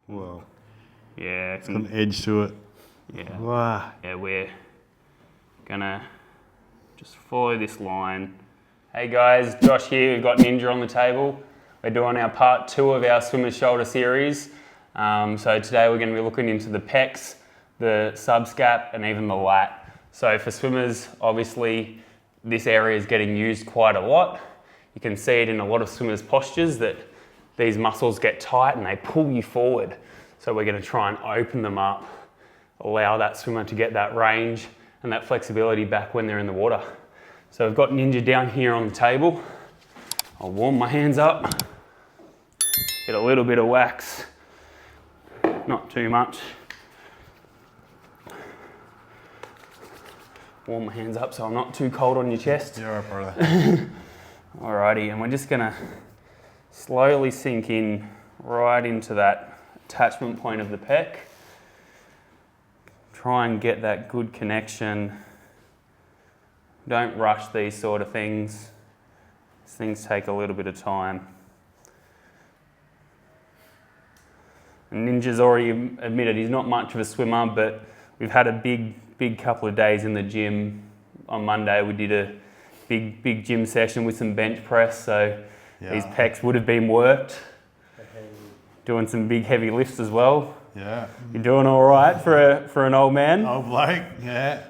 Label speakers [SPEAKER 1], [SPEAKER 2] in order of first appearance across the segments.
[SPEAKER 1] Whoa.
[SPEAKER 2] Yeah.
[SPEAKER 1] It's got an edge to it.
[SPEAKER 2] Yeah.
[SPEAKER 1] Wow.
[SPEAKER 2] Yeah, we're gonna just follow this line. Hey guys, Josh here, we've got Ninja on the table. We're doing our part 2 of our swimmer's shoulder series. So today we're gonna be looking into the pecs, the subscap, and even the lat. So for swimmers, obviously, this area is getting used quite a lot. You can see it in a lot of swimmers' postures that these muscles get tight and they pull you forward. So we're gonna try and open them up, allow that swimmer to get that range and that flexibility back when they're in the water. So we've got Ninja down here on the table. I'll warm my hands up, get a little bit of wax, not too much. Warm my hands up so I'm not too cold on your chest.
[SPEAKER 1] Yeah, right, brother.
[SPEAKER 2] Alrighty, and we're just gonna slowly sink in right into that attachment point of the pec. Try and get that good connection. Don't rush these sort of things. These things take a little bit of time. And Ninja's already admitted he's not much of a swimmer, but we've had a big couple of days in the gym. On Monday we did a big gym session with some bench press, so these pecs would have been worked. Doing some big heavy lifts as well.
[SPEAKER 1] Yeah.
[SPEAKER 2] You're doing all right for an old man?
[SPEAKER 1] Old bloke, yeah.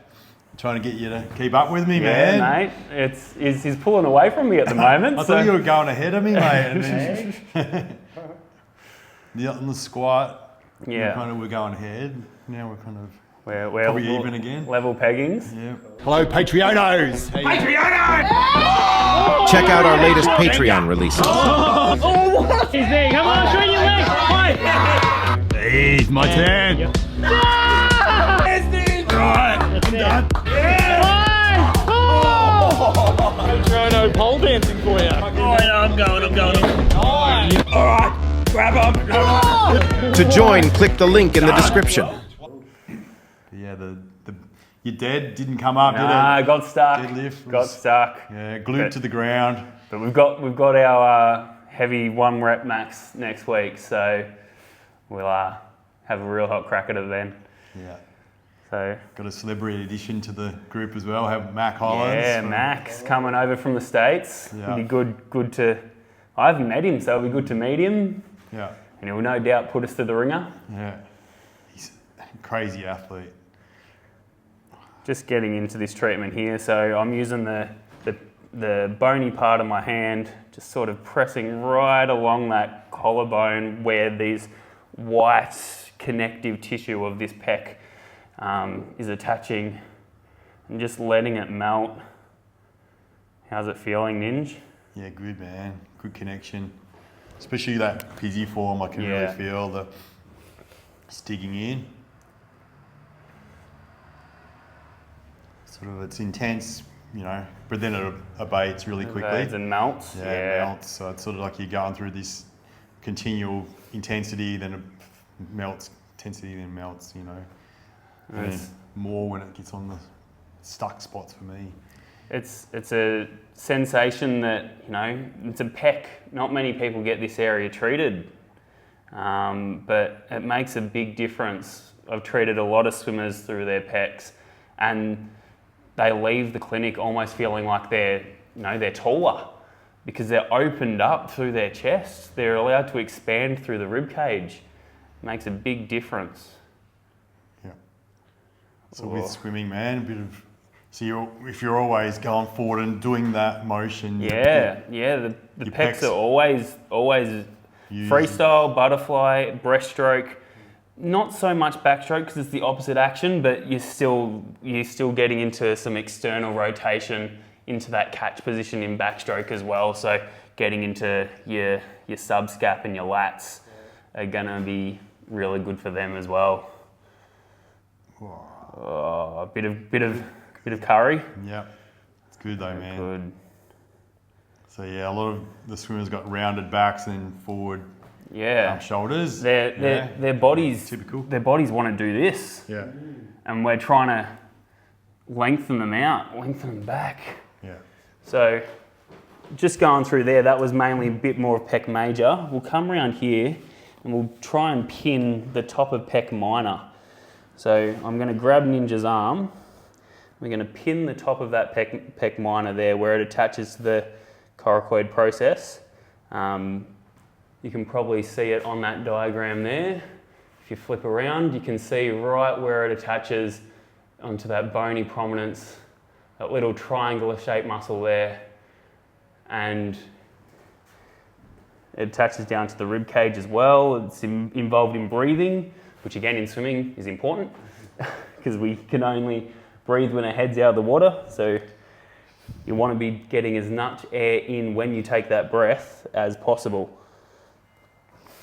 [SPEAKER 1] Trying to get you to keep up with me,
[SPEAKER 2] Yeah,
[SPEAKER 1] man.
[SPEAKER 2] mate. He's pulling away from me at the moment.
[SPEAKER 1] I thought you were going ahead of me, mate. On the squat,
[SPEAKER 2] Yeah.
[SPEAKER 1] we're going ahead. Now we're kind of
[SPEAKER 2] We're
[SPEAKER 1] probably even again.
[SPEAKER 2] Level peggings.
[SPEAKER 1] Yeah.
[SPEAKER 3] Hello, Patreonos!
[SPEAKER 4] Patreono!
[SPEAKER 3] Check out our latest Patreon releases.
[SPEAKER 4] He's there. Come on, show your legs.
[SPEAKER 3] Hey, my turn.
[SPEAKER 4] Right, I'm done. Patreono pole dancing for you. Oh, yeah, I'm going. All right, grab him.
[SPEAKER 3] To join, click the link in the description.
[SPEAKER 1] Yeah, your dead didn't come up, did
[SPEAKER 2] Nah,
[SPEAKER 1] it?
[SPEAKER 2] got stuck.
[SPEAKER 1] Deadlift
[SPEAKER 2] Got stuck.
[SPEAKER 1] Yeah, glued to the ground.
[SPEAKER 2] But we've got our heavy 1 rep max next week, so we'll have a real hot crack at it then.
[SPEAKER 1] Yeah.
[SPEAKER 2] So
[SPEAKER 1] Got a celebrity addition to the group as well. Have Mac Hollins.
[SPEAKER 2] yeah, Max coming over from the States.
[SPEAKER 1] Yeah.
[SPEAKER 2] It'd be good to. I haven't met him, so it'll be good to meet him,
[SPEAKER 1] Yeah.
[SPEAKER 2] and he'll no doubt put us to the ringer.
[SPEAKER 1] Yeah. He's a crazy athlete.
[SPEAKER 2] Just getting into this treatment here, so I'm using the bony part of my hand, just sort of pressing right along that collarbone where these white connective tissue of this pec is attaching, and just letting it melt. How's it feeling, Ninj?
[SPEAKER 1] Yeah, good man. Good connection. Especially that pisiform, I can really feel the sticking in. Sort of, it's intense, but then it abates really quickly.
[SPEAKER 2] Abates and melts.
[SPEAKER 1] Yeah, it melts. So it's sort of like you're going through this continual intensity, then it melts, intensity, then melts, And then more when it gets on the stuck spots for me.
[SPEAKER 2] It's a sensation that, it's a pec. Not many people get this area treated, but it makes a big difference. I've treated a lot of swimmers through their pecs, and they leave the clinic almost feeling like they're taller because they're opened up through their chest. They're allowed to expand through the rib cage. It makes a big difference.
[SPEAKER 1] Yeah. So with swimming, man, if you're always going forward and doing that motion.
[SPEAKER 2] The pecs are always freestyle, butterfly, breaststroke. Not so much backstroke because it's the opposite action, but you're still getting into some external rotation into that catch position in backstroke as well. So getting into your subscap and your lats are gonna be really good for them as well. Oh, a bit of curry.
[SPEAKER 1] Yeah, it's good though, man.
[SPEAKER 2] Good.
[SPEAKER 1] So yeah, a lot of the swimmers got rounded backs and forward shoulders.
[SPEAKER 2] Their bodies,
[SPEAKER 1] typical.
[SPEAKER 2] Their bodies want to do this.
[SPEAKER 1] Yeah.
[SPEAKER 2] And we're trying to lengthen them out, lengthen them back.
[SPEAKER 1] Yeah.
[SPEAKER 2] So just going through there, that was mainly a bit more of pec major. We'll come around here And we'll try and pin the top of pec minor. So I'm going to grab Ninja's arm. We're going to pin the top of that pec minor there where it attaches to the coracoid process. You can probably see it on that diagram there. If you flip around, you can see right where it attaches onto that bony prominence, that little triangular shaped muscle there. And it attaches down to the rib cage as well. It's involved in breathing, which again in swimming is important because we can only breathe when our head's out of the water. So you want to be getting as much air in when you take that breath as possible.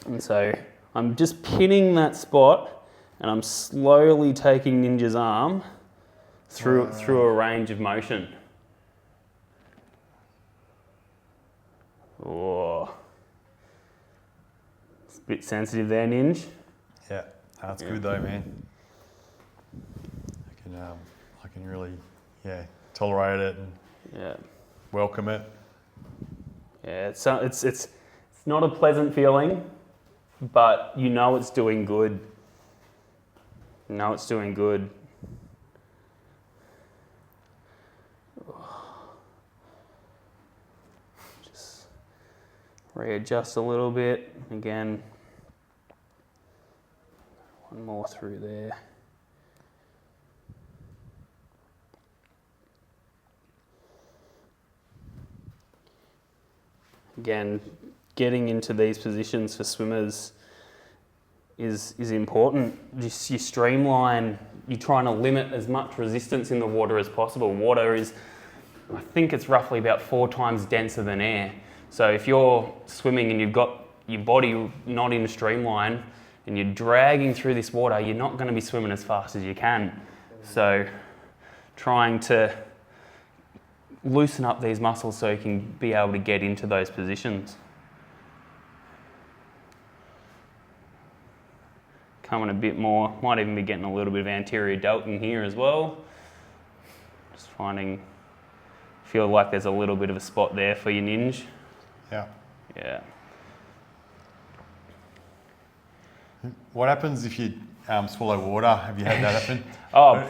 [SPEAKER 2] And so I'm just pinning that spot and I'm slowly taking Ninja's arm through a range of motion. Oh. It's a bit sensitive there, Ninja.
[SPEAKER 1] Yeah, that's good though, man. I can really, tolerate it and welcome it.
[SPEAKER 2] Yeah, it's not a pleasant feeling, but you know it's doing good. You know it's doing good. Just readjust a little bit. Again, one more through there. Again, getting into these positions for swimmers is important. Just you streamline, you're trying to limit as much resistance in the water as possible. Water is, I think it's roughly about 4 times denser than air. So if you're swimming and you've got your body not in a streamline and you're dragging through this water, you're not going to be swimming as fast as you can. So trying to loosen up these muscles so you can be able to get into those positions. Coming a bit more, might even be getting a little bit of anterior delt in here as well. Just feel like there's a little bit of a spot there for your Ninja.
[SPEAKER 1] Yeah.
[SPEAKER 2] Yeah.
[SPEAKER 1] What happens if you swallow water? Have you had that happen?
[SPEAKER 2] Oh,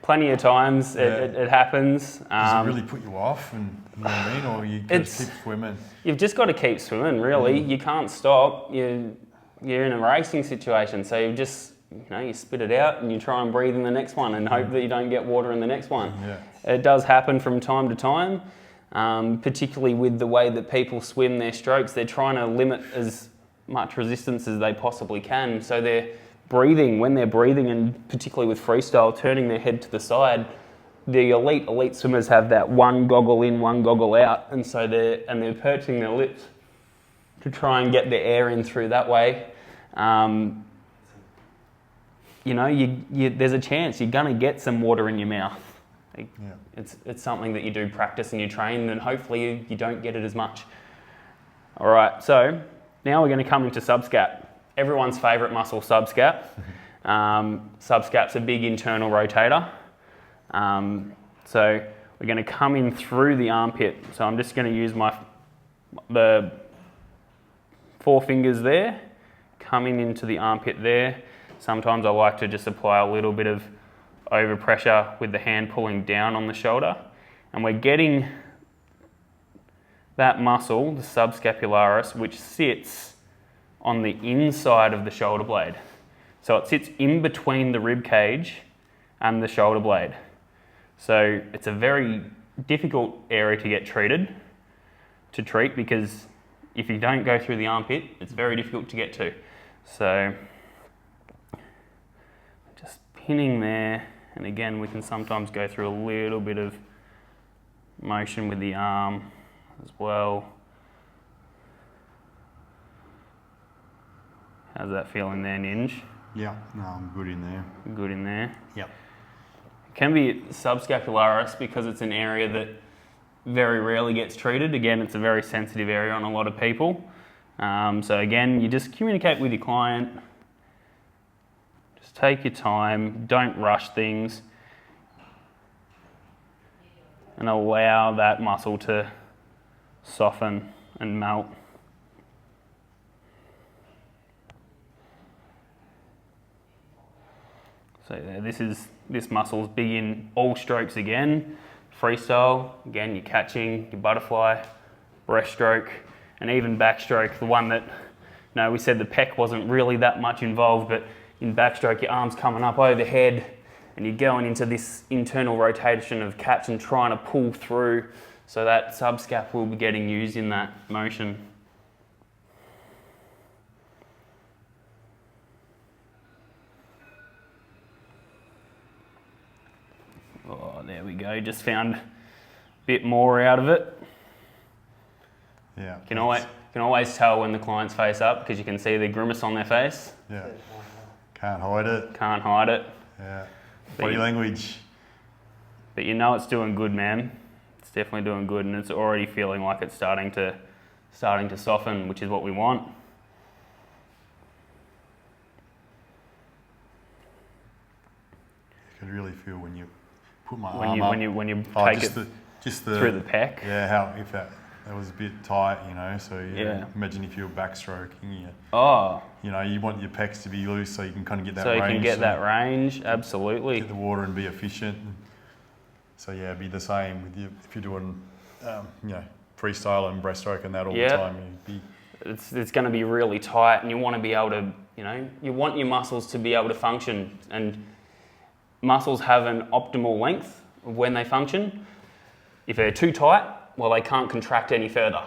[SPEAKER 2] plenty of times it happens.
[SPEAKER 1] Does it really put you off, and you know what I mean, or you just keep swimming?
[SPEAKER 2] You've just got to keep swimming, really. You can't stop. You're in a racing situation, so you just you spit it out and you try and breathe in the next one and hope that you don't get water in the next one. Yeah. It does happen from time to time, particularly with the way that people swim their strokes. They're trying to limit as much resistance as they possibly can, so they're breathing, when they're breathing, and particularly with freestyle, turning their head to the side. The elite swimmers have that one goggle in, one goggle out, and so they're perching their lips to try and get the air in through that way. There's a chance you're going to get some water in your mouth. It's something that you do practice and you train, and hopefully you don't get it as much. All right, so now we're going to come into subscap. Everyone's favourite muscle, subscap. Subscap's a big internal rotator. So we're going to come in through the armpit. So I'm just going to use the 4 fingers there, coming into the armpit there. Sometimes I like to just apply a little bit of overpressure with the hand pulling down on the shoulder. And we're getting that muscle, the subscapularis, which sits on the inside of the shoulder blade. So it sits in between the rib cage and the shoulder blade. So it's a very difficult area to treat because if you don't go through the armpit, it's very difficult to get to. So just pinning there, and again we can sometimes go through a little bit of motion with the arm as well. How's that feeling there, Ninja?
[SPEAKER 1] Yeah, no, I'm good in there.
[SPEAKER 2] Good in there?
[SPEAKER 1] Yep.
[SPEAKER 2] It can be subscapularis because it's an area that very rarely gets treated. Again, it's a very sensitive area on a lot of people. So again, you just communicate with your client. Just take your time, don't rush things, and allow that muscle to soften and melt. So yeah, this muscle's big in all strokes again. Freestyle, again, you're catching, your butterfly, breaststroke, and even backstroke, the one that, we said the pec wasn't really that much involved, but in backstroke, your arm's coming up overhead, and you're going into this internal rotation of catch and trying to pull through, so that subscap will be getting used in that motion. Oh, there we go. Just found a bit more out of it.
[SPEAKER 1] Yeah.
[SPEAKER 2] Can always tell when the client's face up because you can see the grimace on their face.
[SPEAKER 1] Yeah. Can't hide it.
[SPEAKER 2] Can't hide it.
[SPEAKER 1] Yeah. Body language.
[SPEAKER 2] But you know it's doing good, man. It's definitely doing good, and it's already feeling like it's starting to soften, which is what we want.
[SPEAKER 1] You can really feel when you put my arm up.
[SPEAKER 2] When you take it through the pec.
[SPEAKER 1] Yeah, how if that was a bit tight, so imagine if you were backstroking it.
[SPEAKER 2] Oh.
[SPEAKER 1] You want your pecs to be loose so you can kind of get that
[SPEAKER 2] range. So you can get that range,
[SPEAKER 1] get,
[SPEAKER 2] absolutely.
[SPEAKER 1] Get the water and be efficient. So yeah, it'd be the same with you if you're doing, freestyle and breaststroke and that all the time.
[SPEAKER 2] It's going to be really tight, and you want to be able to, you want your muscles to be able to function, and muscles have an optimal length of when they function. If they're too tight, well, they can't contract any further.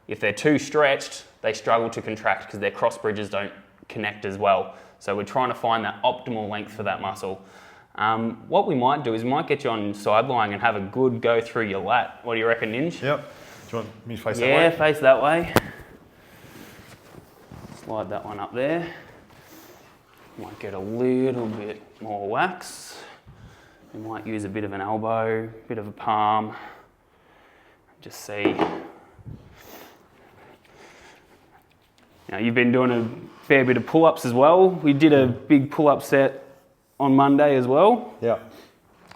[SPEAKER 2] If they're too stretched, they struggle to contract because their cross bridges don't connect as well. So we're trying to find that optimal length for that muscle. What we might do is we might get you on side lying and have a good go through your lat. What do you reckon, Ninj?
[SPEAKER 1] Yep. Do you want me to face that way?
[SPEAKER 2] Yeah, face that way. Slide that one up there. Might get a little bit more wax. We might use a bit of an elbow, a bit of a palm. Just see. Now you've been doing a fair bit of pull-ups as well. We did a big pull-up set on Monday as well.
[SPEAKER 1] Yeah.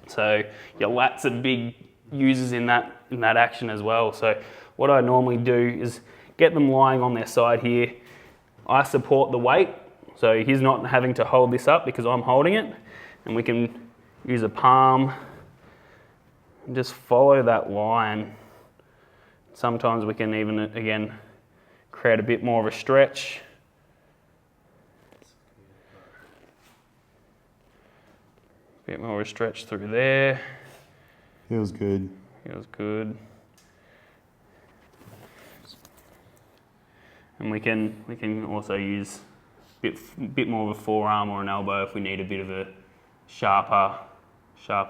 [SPEAKER 2] So your lats are big users in that action as well. So what I normally do is get them lying on their side here. I support the weight, so he's not having to hold this up because I'm holding it, and we can use a palm and just follow that line. Sometimes we can even, again, create a bit more of a stretch. A bit more of a stretch through there.
[SPEAKER 1] Feels good.
[SPEAKER 2] Feels good. And we can also use a bit more of a forearm or an elbow if we need a bit of a sharper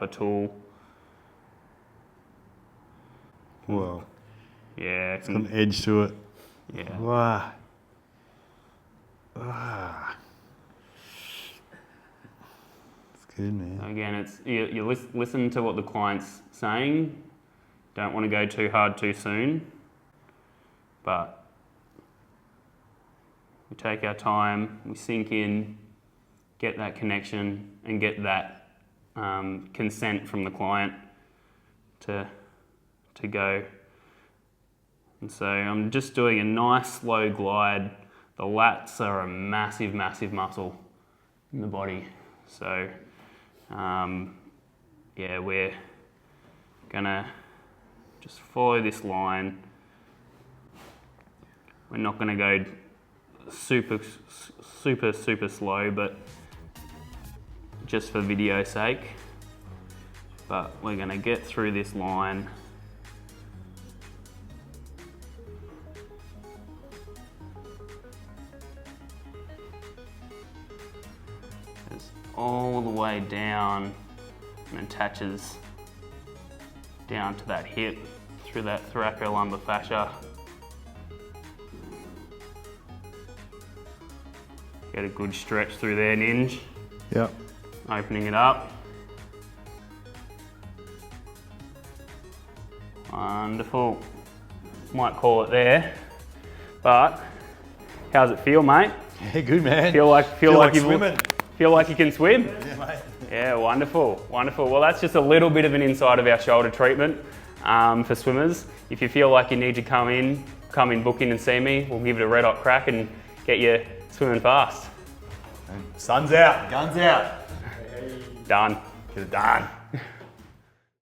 [SPEAKER 2] tool.
[SPEAKER 1] Wow.
[SPEAKER 2] Yeah.
[SPEAKER 1] It's got an edge to it.
[SPEAKER 2] Yeah.
[SPEAKER 1] Wow. Ah. It's good, man.
[SPEAKER 2] Again, it's you listen to what the client's saying. Don't want to go too hard too soon. But we take our time, we sink in, get that connection, and get that consent from the client to go. And so I'm just doing a nice slow glide. The lats are a massive, massive muscle in the body. So we're gonna just follow this line. We're not gonna go super slow, but just for video's sake. But we're gonna get through this line. It's all the way down and attaches down to that hip through that thoracolumbar fascia. Get a good stretch through there, Ninj.
[SPEAKER 1] Yep.
[SPEAKER 2] Opening it up. Wonderful. Might call it there, but how's it feel, mate?
[SPEAKER 1] Yeah, good, man.
[SPEAKER 2] Feel like
[SPEAKER 1] swimming.
[SPEAKER 2] Feel like you can swim?
[SPEAKER 1] Yeah, mate.
[SPEAKER 2] Yeah, wonderful, wonderful. Well, that's just a little bit of an inside of our shoulder treatment for swimmers. If you feel like you need to come in, book in and see me. We'll give it a red hot crack and get you swimming fast.
[SPEAKER 1] Sun's out, guns out.
[SPEAKER 2] Done.
[SPEAKER 1] Get it done.